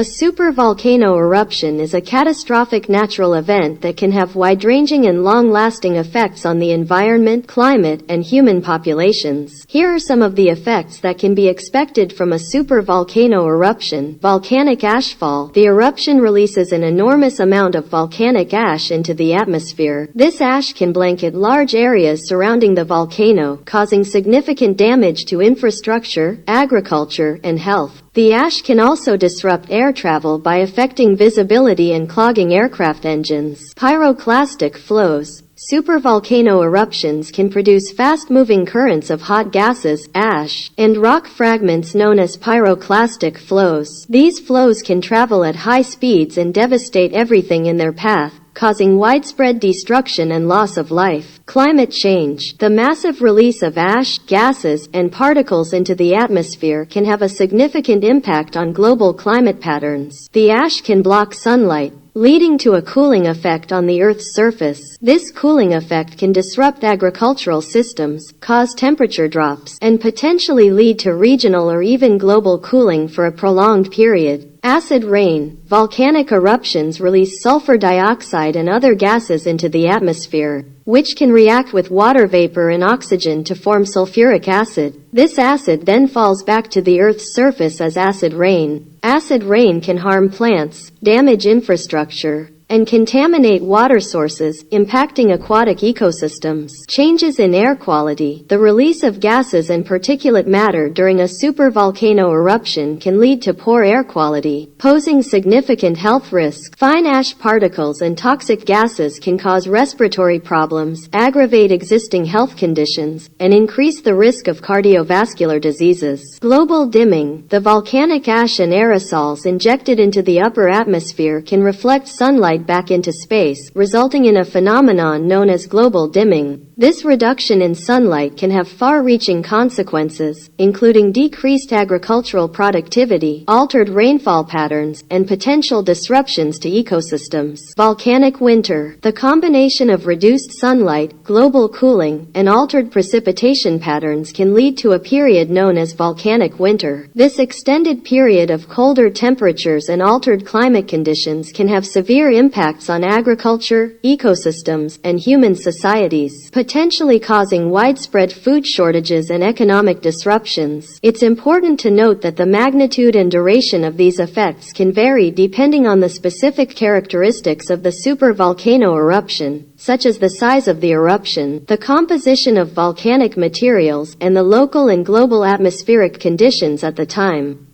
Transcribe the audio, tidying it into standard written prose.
A supervolcano eruption is a catastrophic natural event that can have wide-ranging and long-lasting effects on the environment, climate, and human populations. Here are some of the effects that can be expected from a supervolcano eruption. Volcanic ashfall. The eruption releases an enormous amount of volcanic ash into the atmosphere. This ash can blanket large areas surrounding the volcano, causing significant damage to infrastructure, agriculture, and health. The ash can also disrupt air travel by affecting visibility and clogging aircraft engines. Pyroclastic flows. Supervolcano eruptions can produce fast-moving currents of hot gases, ash, and rock fragments known as pyroclastic flows. These flows can travel at high speeds and devastate everything in their path, causing widespread destruction and loss of life. Climate change. The massive release of ash, gases, and particles into the atmosphere can have a significant impact on global climate patterns. The ash can block sunlight, leading to a cooling effect on the Earth's surface. This cooling effect can disrupt agricultural systems, cause temperature drops, and potentially lead to regional or even global cooling for a prolonged period. Acid rain. Volcanic eruptions release sulfur dioxide and other gases into the atmosphere, which can react with water vapor and oxygen to form sulfuric acid. This acid then falls back to the Earth's surface as acid rain. Acid rain can harm plants, damage infrastructure, and contaminate water sources, impacting aquatic ecosystems. Changes in air quality. The release of gases and particulate matter during a supervolcano eruption can lead to poor air quality, posing significant health risks. Fine ash particles and toxic gases can cause respiratory problems, aggravate existing health conditions, and increase the risk of cardiovascular diseases. Global dimming. The volcanic ash and aerosols injected into the upper atmosphere can reflect sunlight back into space, resulting in a phenomenon known as global dimming. This reduction in sunlight can have far-reaching consequences, including decreased agricultural productivity, altered rainfall patterns, and potential disruptions to ecosystems. Volcanic winter. The combination of reduced sunlight, global cooling, and altered precipitation patterns can lead to a period known as volcanic winter. This extended period of colder temperatures and altered climate conditions can have severe impacts on agriculture, ecosystems, and human societies, potentially causing widespread food shortages and economic disruptions. It's important to note that the magnitude and duration of these effects can vary depending on the specific characteristics of the supervolcano eruption, such as the size of the eruption, the composition of volcanic materials, and the local and global atmospheric conditions at the time.